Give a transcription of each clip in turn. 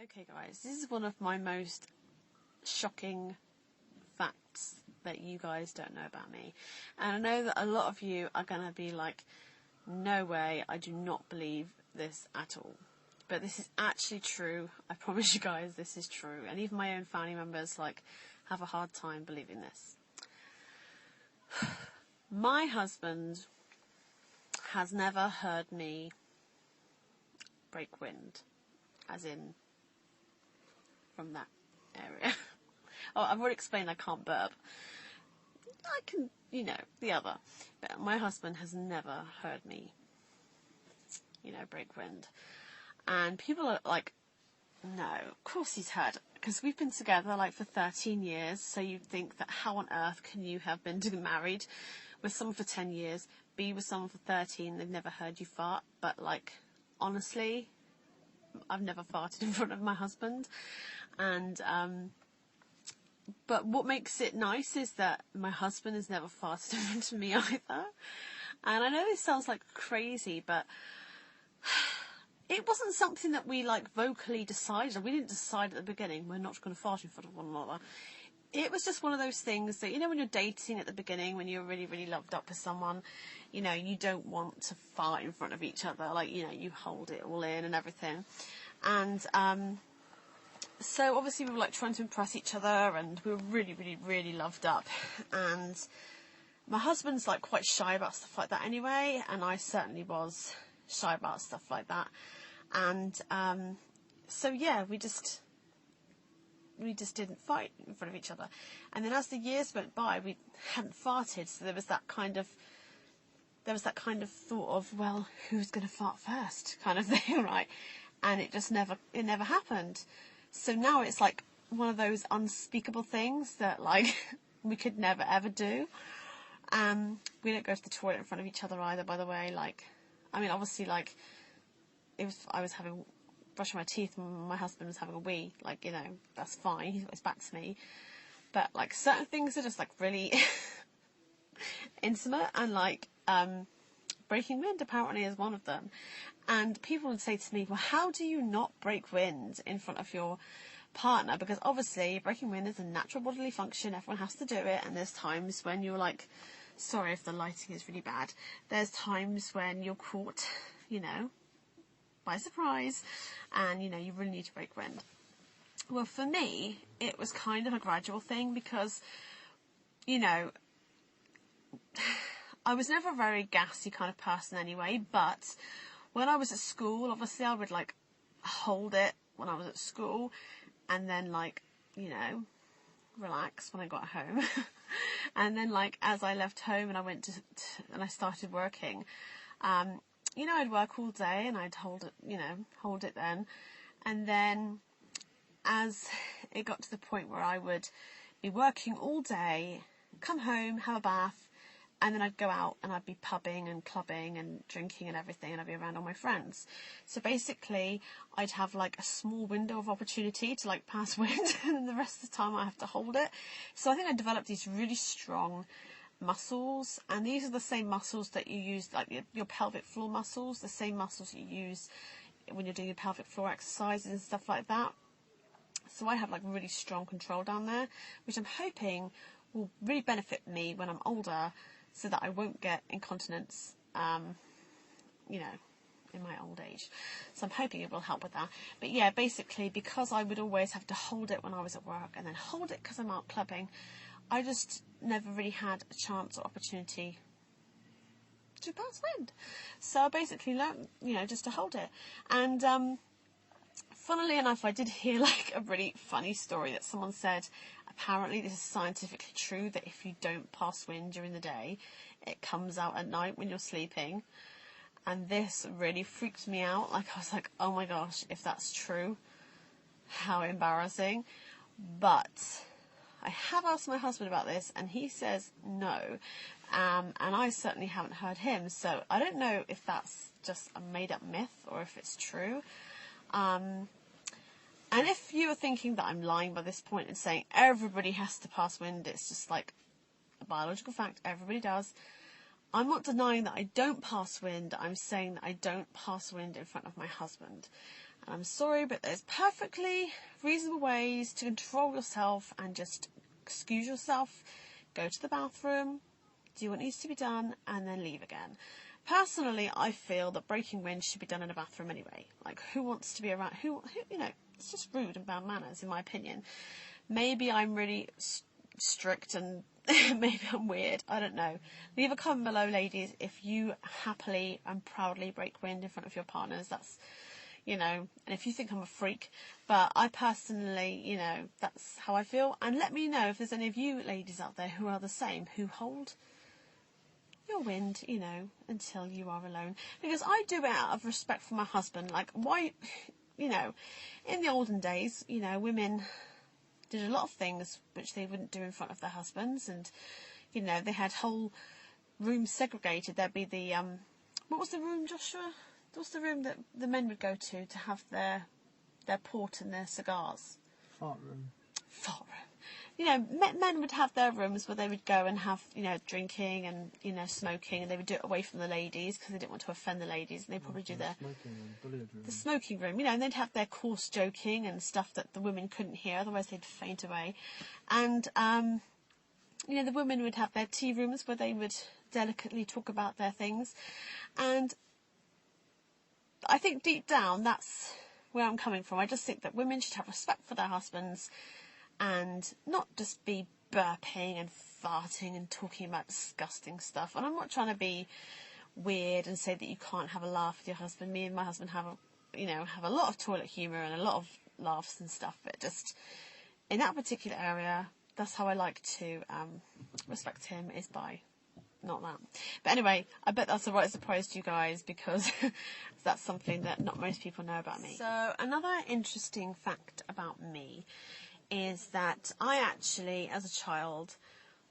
Okay, guys, this is one of my most shocking facts that you guys don't know about me. And I know that a lot of you are going to be like, no way, I do not believe this at all. But this is actually true. I promise you guys, this is true. And even my own family members, have a hard time believing this. My husband has never heard me break wind, as in from that area. Oh, I've already explained I can't burp. I can, the other. But my husband has never heard me, break wind. And people are like, no, of course he's heard. Because we've been together for 13 years. So you'd think that how on earth can you have been married with someone for 10 years, be with someone for 13, they've never heard you fart. But honestly, I've never farted in front of my husband. And, but what makes it nice is that my husband has never farted in front of me either. And I know this sounds crazy, but it wasn't something that we vocally decided. We didn't decide at the beginning we're not going to fart in front of one another. It was just one of those things that, when you're dating at the beginning, when you're really, really loved up with someone, you don't want to fart in front of each other. You hold it all in and everything. And, so obviously we were trying to impress each other, and we were really, really, really loved up. And my husband's quite shy about stuff like that anyway, and I certainly was shy about stuff like that. And so yeah, we just didn't fight in front of each other. And then as the years went by, we hadn't farted, so there was that kind of thought of, well, who's going to fart first kind of thing, right? And it never happened. So now it's one of those unspeakable things that we could never ever do. We don't go to the toilet in front of each other either, by the way. Obviously if I was brushing my teeth and my husband was having a wee, that's fine. He's got his back to me. But certain things are just really intimate, and breaking wind apparently is one of them. And people would say to me, well, how do you not break wind in front of your partner? Because obviously breaking wind is a natural bodily function. Everyone has to do it. And there's times when you're sorry if the lighting is really bad. There's times when you're caught, by surprise, and, you really need to break wind. Well, for me, it was kind of a gradual thing because, I was never a very gassy kind of person anyway, but when I was at school, obviously I would hold it when I was at school, and then relax when I got home. And then as I left home and I went and I started working, I'd work all day and I'd hold it then. And then as it got to the point where I would be working all day, come home, have a bath, and then I'd go out and I'd be pubbing and clubbing and drinking and everything, and I'd be around all my friends. So basically, I'd have a small window of opportunity to pass wind, and the rest of the time I have to hold it. So I think I developed these really strong muscles, and these are the same muscles that you use, your pelvic floor muscles, the same muscles you use when you're doing your pelvic floor exercises and stuff like that. So I have really strong control down there, which I'm hoping will really benefit me when I'm older, so that I won't get incontinence, in my old age. So I'm hoping it will help with that. But yeah, basically, because I would always have to hold it when I was at work and then hold it because I'm out clubbing, I just never really had a chance or opportunity to pass wind. So I basically learned, just to hold it. And funnily enough, I did hear a really funny story that someone said, apparently this is scientifically true, that if you don't pass wind during the day, it comes out at night when you're sleeping. And this really freaked me out. I was oh my gosh, if that's true, how embarrassing. But I have asked my husband about this, and he says no. And I certainly haven't heard him. So I don't know if that's just a made-up myth or if it's true. And if you are thinking that I'm lying by this point and saying everybody has to pass wind, it's just a biological fact, everybody does, I'm not denying that I don't pass wind. I'm saying that I don't pass wind in front of my husband. And I'm sorry, but there's perfectly reasonable ways to control yourself and just excuse yourself, go to the bathroom, do what needs to be done, and then leave again. Personally, I feel that breaking wind should be done in a bathroom anyway. Like, who wants to be around? Who it's just rude and bad manners, in my opinion. Maybe I'm really strict and maybe I'm weird. I don't know. Leave a comment below, ladies, if you happily and proudly break wind in front of your partners. That's, and if you think I'm a freak. But I personally, that's how I feel. And let me know if there's any of you ladies out there who are the same, who hold your wind, until you are alone. Because I do it out of respect for my husband. Like, why, in the olden days, women did a lot of things which they wouldn't do in front of their husbands. And, they had whole rooms segregated. There'd be the, what was the room, Joshua? What's the room that the men would go to have their port and their cigars? Fart room. Fart room. Men would have their rooms where they would go and have, drinking and, smoking, and they would do it away from the ladies because they didn't want to offend the ladies, and they'd probably do their... The smoking room, and they'd have their coarse joking and stuff that the women couldn't hear, otherwise they'd faint away. And, the women would have their tea rooms where they would delicately talk about their things. And I think deep down, that's where I'm coming from. I just think that women should have respect for their husbands, and not just be burping and farting and talking about disgusting stuff. And I'm not trying to be weird and say that you can't have a laugh with your husband. Me and my husband have a lot of toilet humour and a lot of laughs and stuff. But just in that particular area, that's how I like to respect him, is by not that. But anyway, I bet that's a right surprise to you guys, because that's something that not most people know about me. So another interesting fact about me is that I actually, as a child,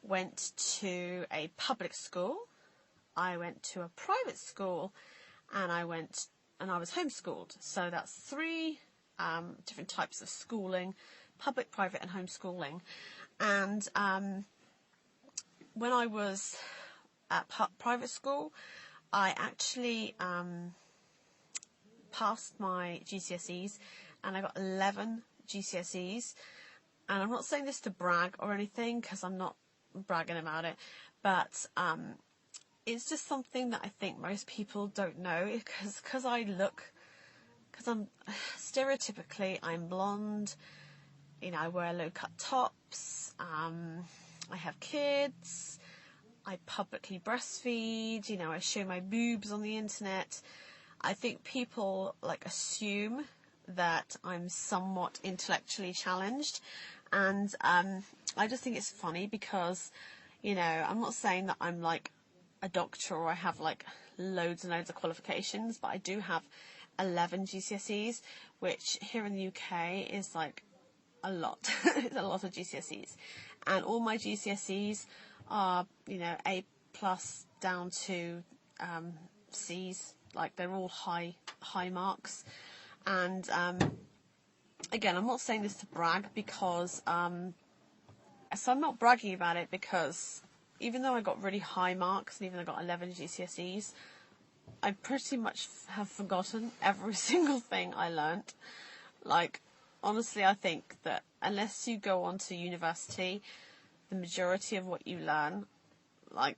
went to a public school, I went to a private school, and I was homeschooled. So that's 3 different types of schooling: public, private, and homeschooling. And when I was at private school, I actually passed my GCSEs, and I got 11 GCSEs. And I'm not saying this to brag or anything, because I'm not bragging about it, but it's just something that I think most people don't know, because I'm stereotypically, I'm blonde, I wear low-cut tops, I have kids, I publicly breastfeed, I show my boobs on the internet. I think people assume that I'm somewhat intellectually challenged, and I just think it's funny because, I'm not saying that I'm like a doctor or I have loads and loads of qualifications, but I do have 11 GCSEs, which here in the UK is a lot. It's a lot of GCSEs, and all my GCSEs are A+ down to C's. They're all high marks. And again, I'm not saying this to brag, because so I'm not bragging about it, because even though I got really high marks and even though I got 11 GCSEs, I pretty much have forgotten every single thing I learnt. Honestly, I think that unless you go on to university, the majority of what you learn, I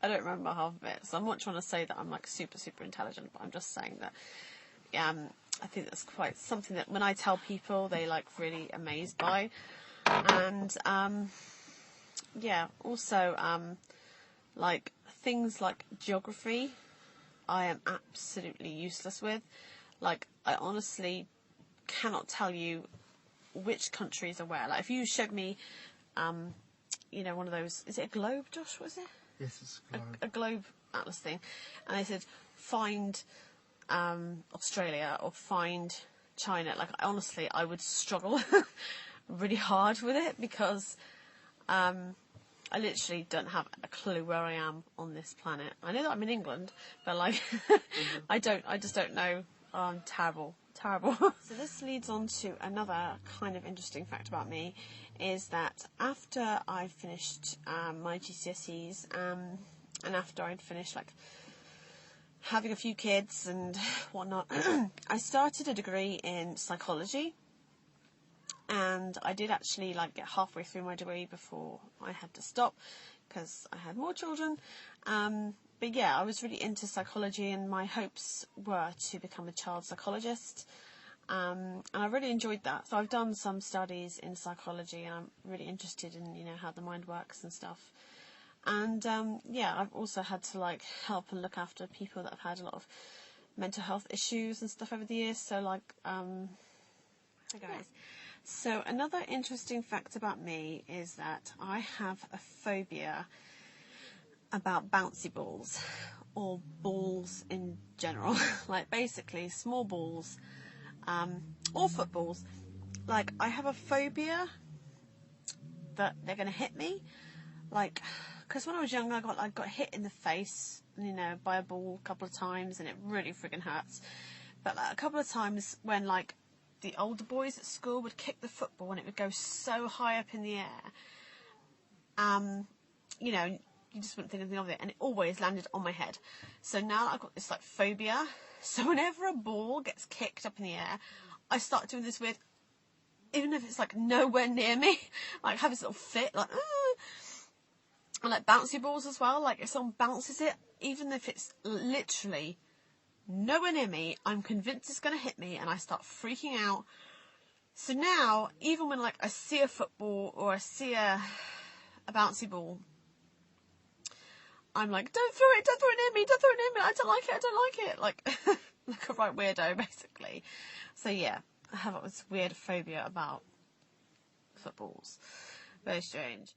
don't remember half of it. So I'm not trying to say that I'm super, super intelligent, but I'm just saying that I think that's quite something that when I tell people, they really amazed by. And also things like geography, I am absolutely useless with. I honestly cannot tell you which countries are where. If you showed me one of those, is it a globe, Josh? What is it? Yes, it's a globe. A globe atlas thing, and they said find Australia or find China. Honestly, I would struggle really hard with it, because I literally don't have a clue where I am on this planet. I know that I'm in England, but I just don't know. Oh, I'm terrible. So this leads on to another kind of interesting fact about me, is that after I finished my GCSEs and after I'd finished like having a few kids and whatnot, I started a degree in psychology. And I did actually like get halfway through my degree before I had to stop because I had more children. But yeah, I was really into psychology, and my hopes were to become a child psychologist. And I really enjoyed that. So I've done some studies in psychology, and I'm really interested in, how the mind works and stuff. And yeah, I've also had to like help and look after people that have had a lot of mental health issues and stuff over the years. So like, hi guys. So another interesting fact about me is that I have a phobia about bouncy balls, or balls in general. Like basically small balls, or footballs. Like I have a phobia that they're going to hit me. Like, because when I was young, I got hit in the face, by a ball a couple of times, and it really friggin' hurts. But like, a couple of times when like the older boys at school would kick the football and it would go so high up in the air, you just wouldn't think anything of it, and it always landed on my head. So now I've got this like phobia. So whenever a ball gets kicked up in the air, I start doing this weird, even if it's like nowhere near me, like have this little fit, like, and like bouncy balls as well. Like if someone bounces it, even if it's literally nowhere near me, I'm convinced it's going to hit me, and I start freaking out. So now, even when like I see a football or I see a bouncy ball, I'm like, don't throw it near me, I don't like it, like, like a right weirdo, basically. So yeah, I have this weird phobia about footballs. Very strange.